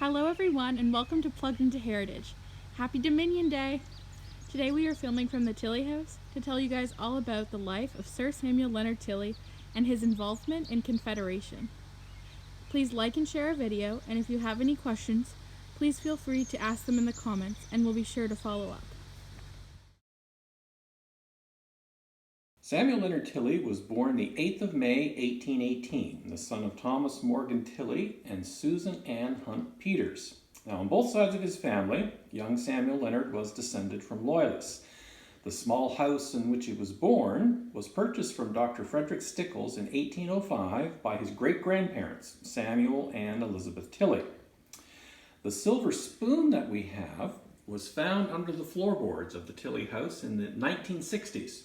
Hello everyone and welcome to Plugged Into Heritage. Happy Dominion Day! Today we are filming from the Tilley House to tell you guys all about the life of Sir Samuel Leonard Tilley and his involvement in Confederation. Please like and share our video, and if you have any questions, please feel free to ask them in the comments and we'll be sure to follow up. Samuel Leonard Tilley was born the 8th of May, 1818, the son of Thomas Morgan Tilley and Susan Ann Hunt Peters. Now, on both sides of his family, young Samuel Leonard was descended from Loyalists. The small house in which he was born was purchased from Dr. Frederick Stickles in 1805 by his great-grandparents, Samuel and Elizabeth Tilley. The silver spoon that we have was found under the floorboards of the Tilley house in the 1960s.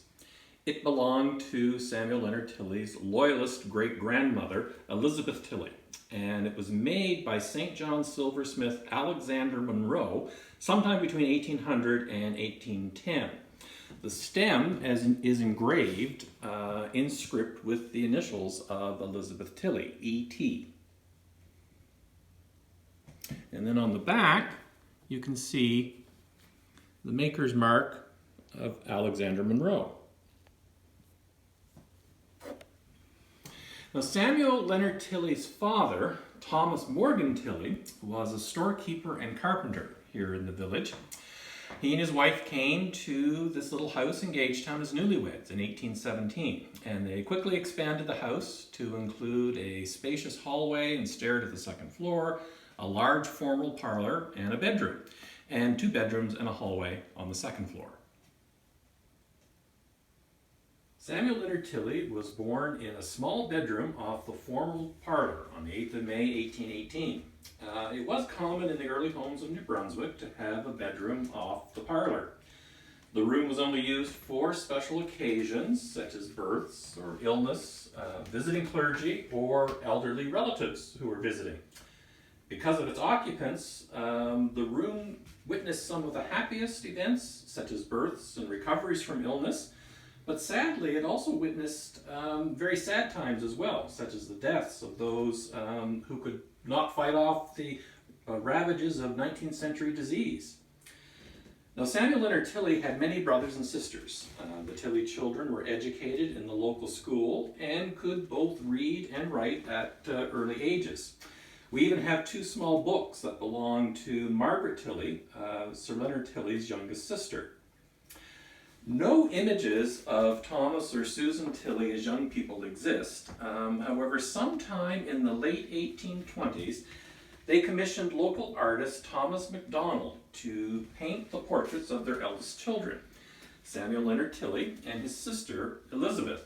It belonged to Samuel Leonard Tilley's Loyalist great-grandmother, Elizabeth Tilley, and it was made by St. John's silversmith Alexander Monroe sometime between 1800 and 1810. The stem is engraved in script with the initials of Elizabeth Tilley, E.T. And then on the back, you can see the maker's mark of Alexander Monroe. Now, Samuel Leonard Tilley's father, Thomas Morgan Tilley, was a storekeeper and carpenter here in the village. He and his wife came to this little house in Gagetown as newlyweds in 1817, and they quickly expanded the house to include a spacious hallway and stair to the second floor, a large formal parlor, and a bedroom, and 2 bedrooms and a hallway on the second floor. Samuel Leonard Tilley was born in a small bedroom off the formal parlor on the 8th of May, 1818. It was common in the early homes of New Brunswick to have a bedroom off the parlor. The room was only used for special occasions such as births or illness, visiting clergy, or elderly relatives who were visiting. Because of its occupants, the room witnessed some of the happiest events such as births and recoveries from illness. But sadly, it also witnessed very sad times as well, such as the deaths of those who could not fight off the ravages of 19th century disease. Now, Samuel Leonard Tilley had many brothers and sisters. The Tilley children were educated in the local school and could both read and write at early ages. We even have 2 small books that belong to Margaret Tilley, Sir Leonard Tilley's youngest sister. No images of Thomas or Susan Tilley as young people exist. However, sometime in the late 1820s, they commissioned local artist Thomas MacDonald to paint the portraits of their eldest children, Samuel Leonard Tilley and his sister Elizabeth.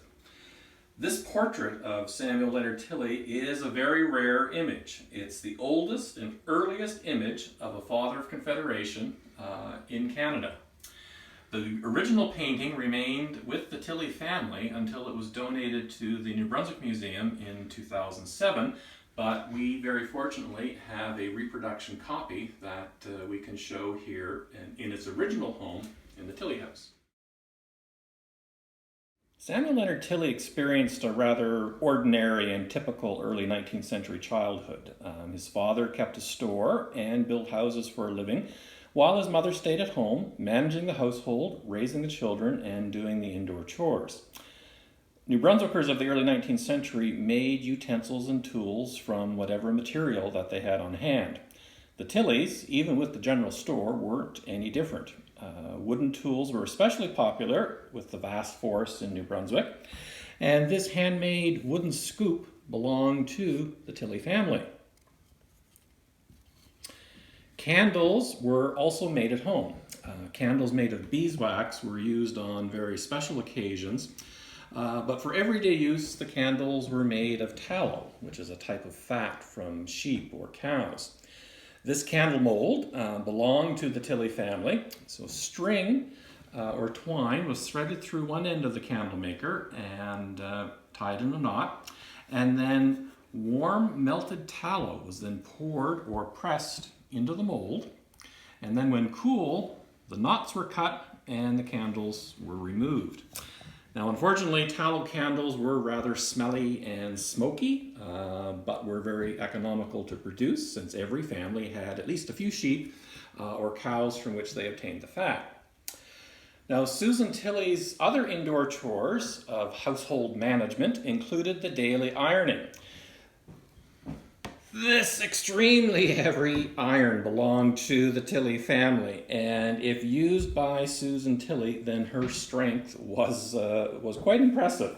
This portrait of Samuel Leonard Tilley is a very rare image. It's the oldest and earliest image of a father of Confederation in Canada. The original painting remained with the Tilley family until it was donated to the New Brunswick Museum in 2007, but we very fortunately have a reproduction copy that we can show here in its original home in the Tilley house. Samuel Leonard Tilley experienced a rather ordinary and typical early 19th century childhood. His father kept a store and built houses for a living, while his mother stayed at home, managing the household, raising the children, and doing the indoor chores. New Brunswickers of the early 19th century made utensils and tools from whatever material that they had on hand. The Tilleys, even with the general store, weren't any different. Wooden tools were especially popular with the vast forests in New Brunswick, and this handmade wooden scoop belonged to the Tilley family. Candles were also made at home. Candles made of beeswax were used on very special occasions, but for everyday use, the candles were made of tallow, which is a type of fat from sheep or cows. This candle mold belonged to the Tilley family, so string or twine was threaded through one end of the candle maker and tied in a knot, and then warm melted tallow was then poured or pressed into the mold, and then when cool, the knots were cut and the candles were removed. Now, unfortunately, tallow candles were rather smelly and smoky, but were very economical to produce since every family had at least a few sheep or cows from which they obtained the fat. Now, Susan Tilley's other indoor chores of household management included the daily ironing. This extremely heavy iron belonged to the Tilley family, and if used by Susan Tilley, then her strength was quite impressive.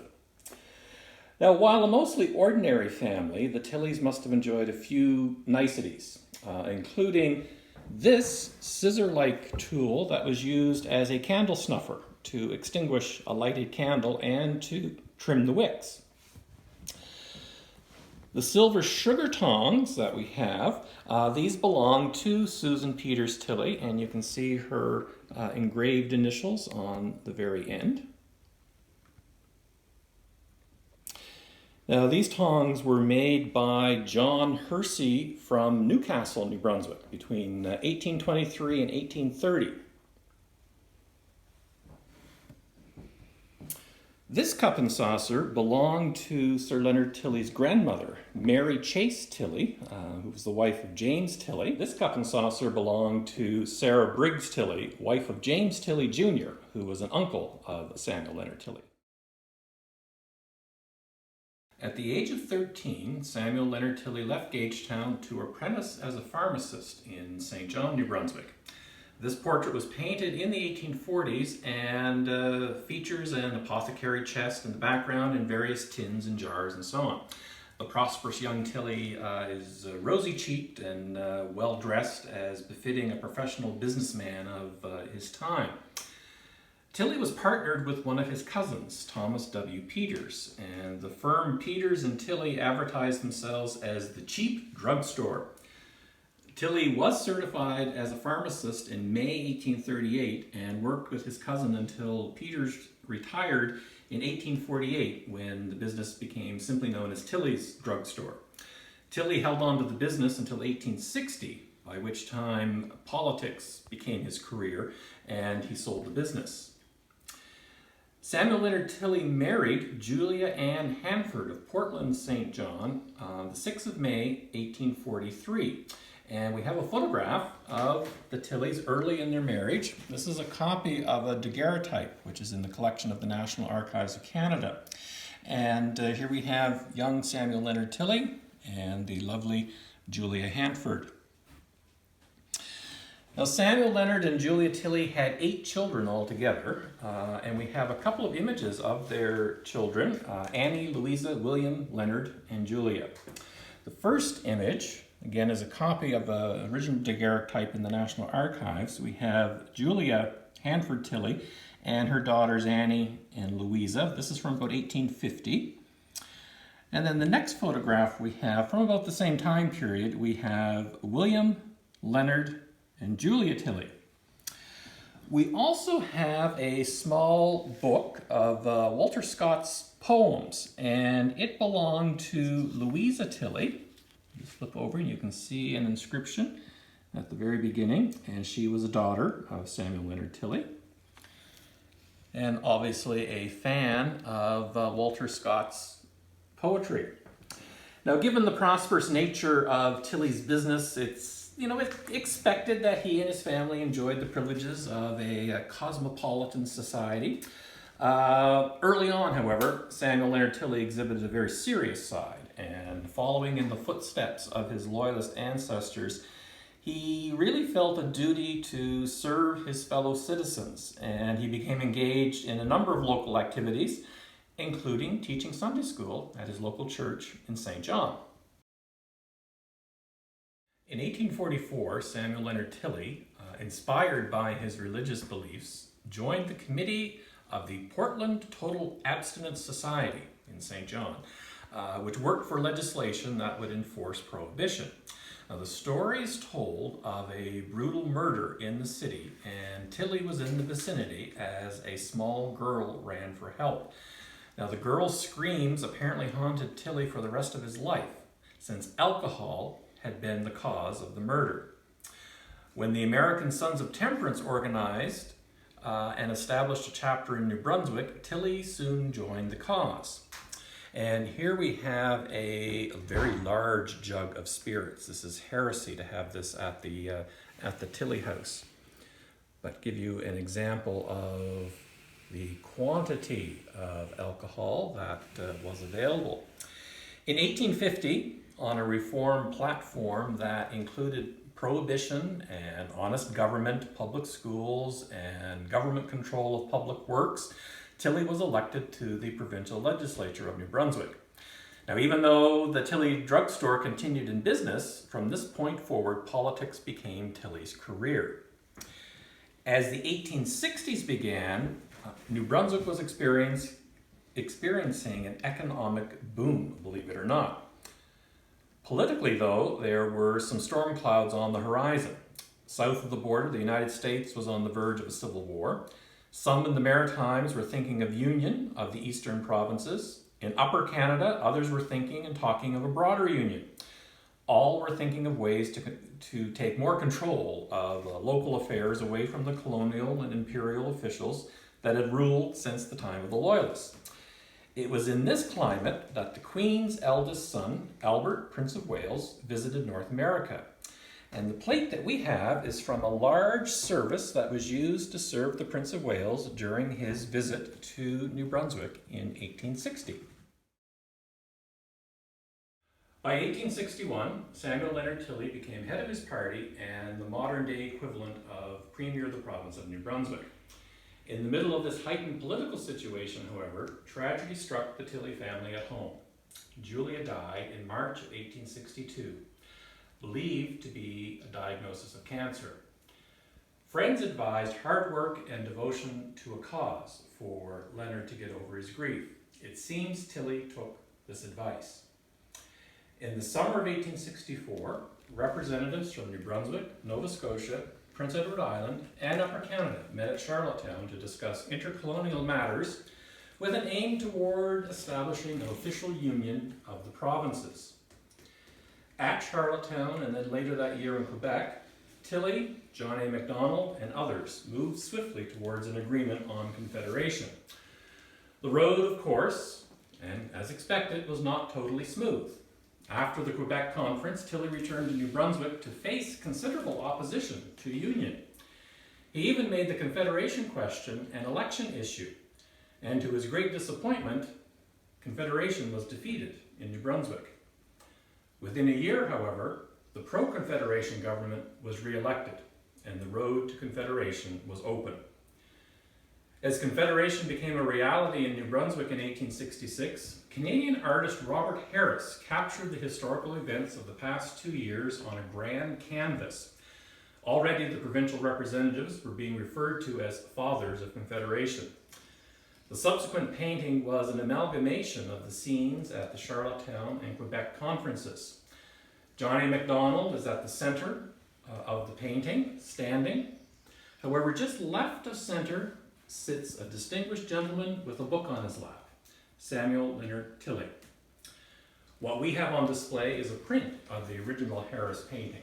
Now, while a mostly ordinary family, the Tilleys must have enjoyed a few niceties, including this scissor-like tool that was used as a candle snuffer to extinguish a lighted candle and to trim the wicks. The silver sugar tongs that we have, these belong to Susan Peters Tilley, and you can see her engraved initials on the very end. Now, these tongs were made by John Hersey from Newcastle, New Brunswick, between 1823 and 1830. This cup and saucer belonged to Sir Leonard Tilley's grandmother, Mary Chase Tilley, who was the wife of James Tilley. This cup and saucer belonged to Sarah Briggs Tilley, wife of James Tilley Jr., who was an uncle of Samuel Leonard Tilley. At the age of 13, Samuel Leonard Tilley left Gagetown to apprentice as a pharmacist in St. John, New Brunswick. This portrait was painted in the 1840s and features an apothecary chest in the background and various tins and jars and so on. The prosperous young Tilley is rosy-cheeked and well-dressed as befitting a professional businessman of his time. Tilley was partnered with one of his cousins, Thomas W. Peters, and the firm Peters and Tilley advertised themselves as the cheap drugstore. Tilley was certified as a pharmacist in May 1838 and worked with his cousin until Peters retired in 1848 when the business became simply known as Tilley's Drugstore. Tilley held on to the business until 1860, by which time politics became his career and he sold the business. Samuel Leonard Tilley married Julia Ann Hanford of Portland, St. John on the 6th of May, 1843. And we have a photograph of the Tilleys early in their marriage. This is a copy of a daguerreotype, which is in the collection of the National Archives of Canada. And here we have young Samuel Leonard Tilley and the lovely Julia Hanford. Now, Samuel Leonard and Julia Tilley had 8 children altogether, and we have a couple of images of their children, Annie, Louisa, William, Leonard, and Julia. The first image, again, is a copy of the original daguerreotype in the National Archives. We have Julia Hanford Tilley and her daughters Annie and Louisa. This is from about 1850. And then the next photograph we have, from about the same time period, we have William, Leonard, and Julia Tilley. We also have a small book of Walter Scott's poems, and it belonged to Louisa Tilley. You flip over and you can see an inscription at the very beginning, and she was a daughter of Samuel Leonard Tilley, and obviously a fan of Walter Scott's poetry. Now, given the prosperous nature of Tilley's business, it's expected that he and his family enjoyed the privileges of a cosmopolitan society. Early on, however, Samuel Leonard Tilley exhibited a very serious side, and following in the footsteps of his loyalist ancestors, he really felt a duty to serve his fellow citizens, and he became engaged in a number of local activities, including teaching Sunday school at his local church in St. John. In 1844, Samuel Leonard Tilley, inspired by his religious beliefs, joined the committee of the Portland Total Abstinence Society in St. John, which worked for legislation that would enforce prohibition. Now, the story is told of a brutal murder in the city, and Tilley was in the vicinity as a small girl ran for help. Now, the girl's screams apparently haunted Tilley for the rest of his life, since alcohol had been the cause of the murder. When the American Sons of Temperance organized and established a chapter in New Brunswick, Tilley soon joined the cause. And here we have a very large jug of spirits. This is heresy to have this at the Tilley house. But give you an example of the quantity of alcohol that was available. In 1850, on a reform platform that included prohibition and honest government, public schools, and government control of public works, Tilley was elected to the provincial legislature of New Brunswick. Now, even though the Tilley drugstore continued in business, from this point forward, politics became Tilley's career. As the 1860s began, New Brunswick was experiencing an economic boom, believe it or not. Politically, though, there were some storm clouds on the horizon. South of the border, the United States was on the verge of a civil war. Some in the Maritimes were thinking of union of the eastern provinces. In Upper Canada, others were thinking and talking of a broader union. All were thinking of ways to take more control of local affairs away from the colonial and imperial officials that had ruled since the time of the Loyalists. It was in this climate that the Queen's eldest son, Albert, Prince of Wales, visited North America. And the plate that we have is from a large service that was used to serve the Prince of Wales during his visit to New Brunswick in 1860. By 1861, Samuel Leonard Tilley became head of his party and the modern-day equivalent of Premier of the province of New Brunswick. In the middle of this heightened political situation, however, tragedy struck the Tilley family at home. Julia died in March of 1862, believed to be a diagnosis of cancer. Friends advised hard work and devotion to a cause for Leonard to get over his grief. It seems Tilley took this advice. In the summer of 1864, representatives from New Brunswick, Nova Scotia, Prince Edward Island, and Upper Canada met at Charlottetown to discuss intercolonial matters with an aim toward establishing an official union of the provinces. At Charlottetown, and then later that year in Quebec, Tilley, John A. Macdonald, and others moved swiftly towards an agreement on confederation. The road, of course, and as expected, was not totally smooth. After the Quebec Conference, Tilley returned to New Brunswick to face considerable opposition to union. He even made the confederation question an election issue, and to his great disappointment, confederation was defeated in New Brunswick. Within a year, however, the pro-confederation government was re-elected, and the road to confederation was open. As confederation became a reality in New Brunswick in 1866, Canadian artist Robert Harris captured the historical events of the past 2 years on a grand canvas. Already the provincial representatives were being referred to as fathers of confederation. The subsequent painting was an amalgamation of the scenes at the Charlottetown and Quebec conferences. John A. Macdonald is at the center of the painting, standing. However, just left of center sits a distinguished gentleman with a book on his lap, Samuel Leonard Tilley. What we have on display is a print of the original Harris painting.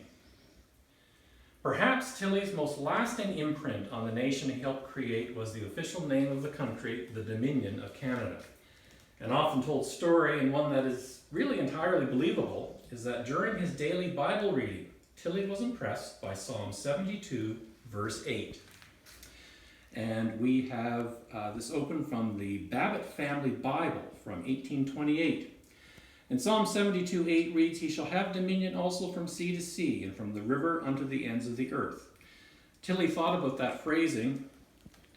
Perhaps Tilley's most lasting imprint on the nation he helped create was the official name of the country, the Dominion of Canada. An often told story, and one that is really entirely believable, is that during his daily Bible reading, Tilley was impressed by Psalm 72, verse 8. And we have this open from the Babbitt Family Bible from 1828. And Psalm 72:8 reads, "He shall have dominion also from sea to sea, and from the river unto the ends of the earth." Tilley thought about that phrasing,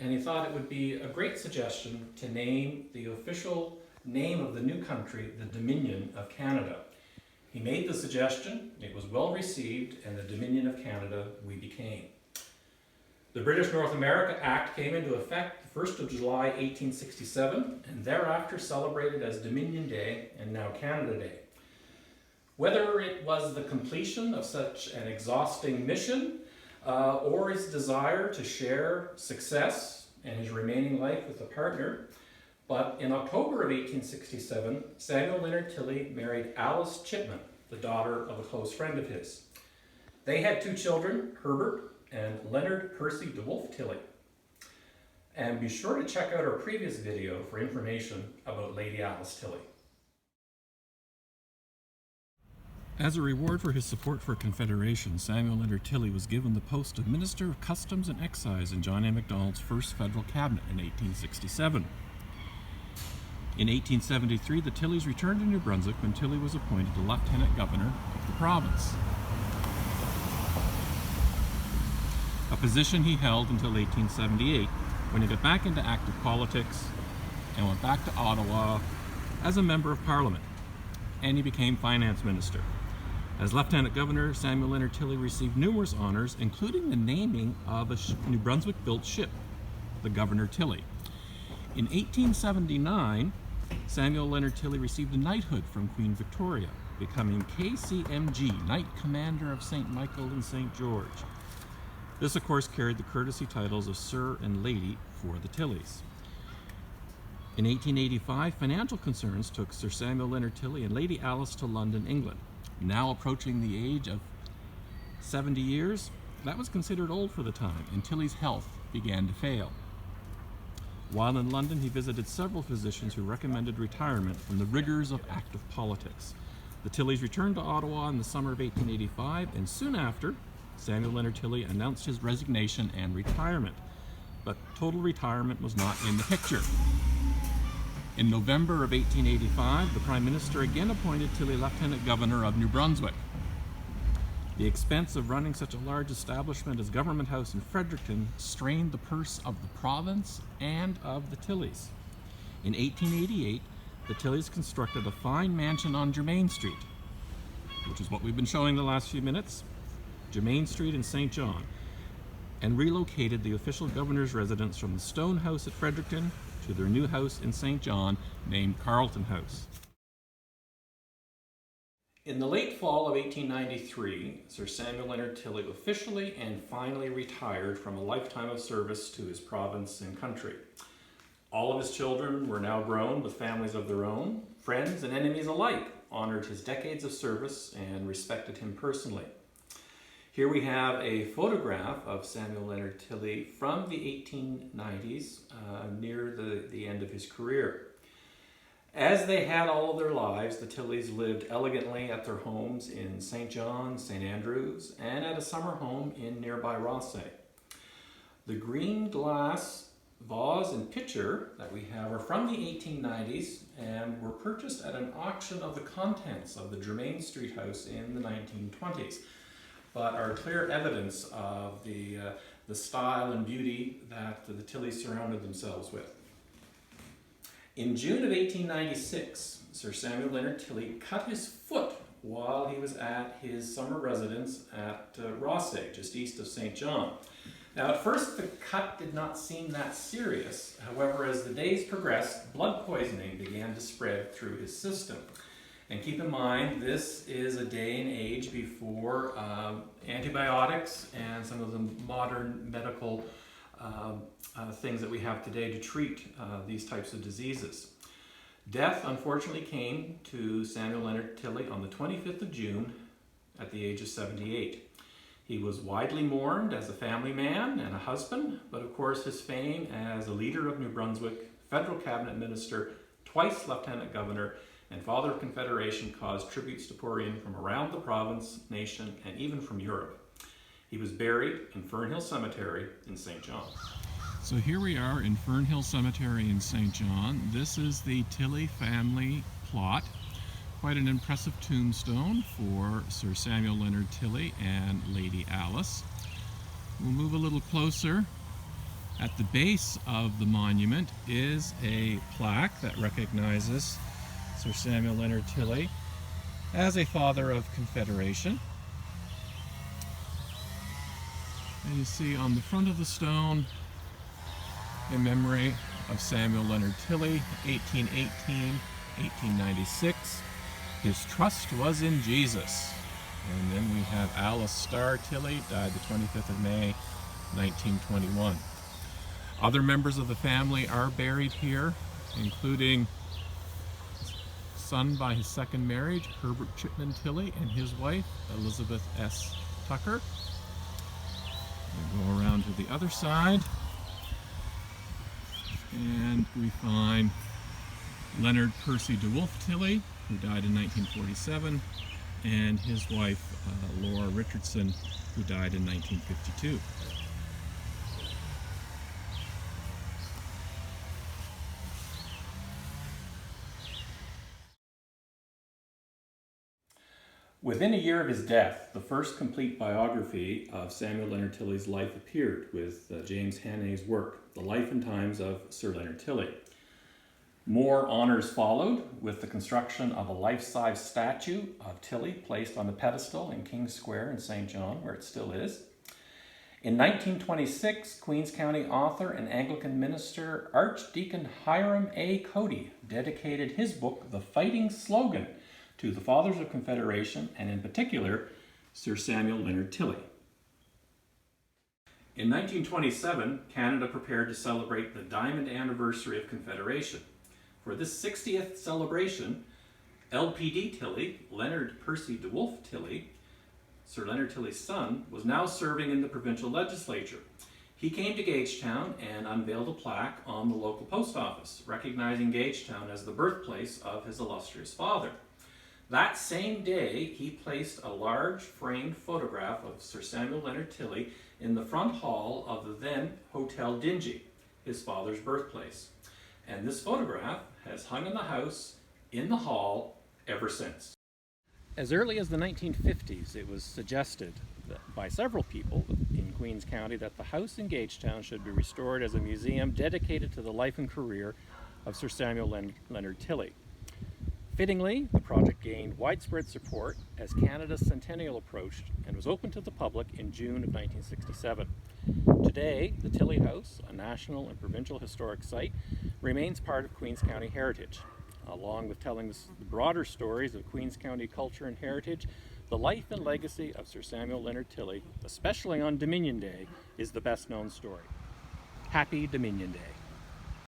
and he thought it would be a great suggestion to name the official name of the new country the Dominion of Canada. He made the suggestion, it was well received, and the Dominion of Canada we became. The British North America Act came into effect the 1st of July 1867 and thereafter celebrated as Dominion Day and now Canada Day. Whether it was the completion of such an exhausting mission or his desire to share success and his remaining life with a partner, but in October of 1867, Samuel Leonard Tilley married Alice Chipman, the daughter of a close friend of his. They had 2 children, Herbert and Leonard Percy de Wolfe Tilley. And be sure to check out our previous video for information about Lady Alice Tilley. As a reward for his support for Confederation, Samuel Leonard Tilley was given the post of Minister of Customs and Excise in John A. Macdonald's first federal cabinet in 1867. In 1873, the Tilleys returned to New Brunswick when Tilley was appointed Lieutenant Governor of the province, a position he held until 1878, when he got back into active politics and went back to Ottawa as a member of Parliament, and he became Finance Minister. As Lieutenant Governor, Samuel Leonard Tilley received numerous honors, including the naming of a New Brunswick-built ship, the Governor Tilley. In 1879, Samuel Leonard Tilley received a knighthood from Queen Victoria, becoming KCMG, Knight Commander of St. Michael and St. George. This, of course, carried the courtesy titles of Sir and Lady for the Tilleys. In 1885, financial concerns took Sir Samuel Leonard Tilley and Lady Alice to London, England. Now approaching the age of 70 years, that was considered old for the time, and Tilley's health began to fail. While in London, he visited several physicians who recommended retirement from the rigors of active politics. The Tilleys returned to Ottawa in the summer of 1885, and soon after, Samuel Leonard Tilley announced his resignation and retirement. But total retirement was not in the picture. In November of 1885, the Prime Minister again appointed Tilley Lieutenant Governor of New Brunswick. The expense of running such a large establishment as Government House in Fredericton strained the purse of the province and of the Tilleys. In 1888, the Tilleys constructed a fine mansion on Germain Street, which is what we've been showing the last few minutes, Germain Street in St. John, and relocated the official governor's residence from the Stone House at Fredericton to their new house in St. John named Carleton House. In the late fall of 1893, Sir Samuel Leonard Tilley officially and finally retired from a lifetime of service to his province and country. All of his children were now grown with families of their own. Friends and enemies alike honored his decades of service and respected him personally. Here we have a photograph of Samuel Leonard Tilley from the 1890s, near the end of his career. As they had all of their lives, the Tilleys lived elegantly at their homes in St. John, St. Andrews, and at a summer home in nearby Rothesay. The green glass vase and pitcher that we have are from the 1890s and were purchased at an auction of the contents of the Germain Street house in the 1920s, but are clear evidence of the style and beauty that the Tilleys surrounded themselves with. In June of 1896, Sir Samuel Leonard Tilley cut his foot while he was at his summer residence at Rothesay, just east of St. John. Now, at first, the cut did not seem that serious. However, as the days progressed, blood poisoning began to spread through his system. And keep in mind, this is a day and age before antibiotics and some of the modern medical things that we have today to treat these types of diseases. Death, unfortunately, came to Samuel Leonard Tilley on the 25th of June at the age of 78. He was widely mourned as a family man and a husband, but of course his fame as a leader of New Brunswick, federal cabinet minister, twice lieutenant governor, and father of Confederation caused tributes to pour in from around the province, nation, and even from Europe. He was buried in Fernhill Cemetery in St. John. So here we are in Fernhill Cemetery in St. John. This is the Tilley family plot. Quite an impressive tombstone for Sir Samuel Leonard Tilley and Lady Alice. We'll move a little closer. At the base of the monument is a plaque that recognizes Sir Samuel Leonard Tilley as a father of Confederation. And you see on the front of the stone, in memory of Samuel Leonard Tilley, 1818-1896. His trust was in Jesus. And then we have Alice Starr Tilley, died the 25th of May, 1921. Other members of the family are buried here, including son by his second marriage, Herbert Chipman Tilley, and his wife, Elizabeth S. Tucker. We go around to the other side. And we find Leonard Percy de Wolfe Tilley, who died in 1947, and his wife, Laura Richardson, who died in 1952. Within a year of his death, the first complete biography of Samuel Leonard Tilley's life appeared with James Hannay's work, The Life and Times of Sir Leonard Tilley. More honors followed, with the construction of a life-size statue of Tilley placed on the pedestal in King's Square in St. John, where it still is. In 1926, Queens County author and Anglican minister Archdeacon Hiram A. Cody dedicated his book, The Fighting Slogan, to the Fathers of Confederation, and in particular, Sir Samuel Leonard Tilley. In 1927, Canada prepared to celebrate the Diamond Anniversary of Confederation. For this 60th celebration, LPD Tilley, Leonard Percy de Wolfe Tilley, Sir Leonard Tilley's son, was now serving in the provincial legislature. He came to Gagetown and unveiled a plaque on the local post office, recognizing Gagetown as the birthplace of his illustrious father. That same day, he placed a large framed photograph of Sir Samuel Leonard Tilley in the front hall of the then Hotel Dingy, his father's birthplace. And this photograph has hung in the house, in the hall, ever since. As early as the 1950s, it was suggested by several people in Queens County that the house in Gagetown should be restored as a museum dedicated to the life and career of Sir Samuel Leonard Tilley. Fittingly, the project gained widespread support as Canada's centennial approached and was opened to the public in June of 1967. Today, the Tilley House, a national and provincial historic site, remains part of Queens County heritage. Along with telling the broader stories of Queens County culture and heritage, the life and legacy of Sir Samuel Leonard Tilley, especially on Dominion Day, is the best known story. Happy Dominion Day.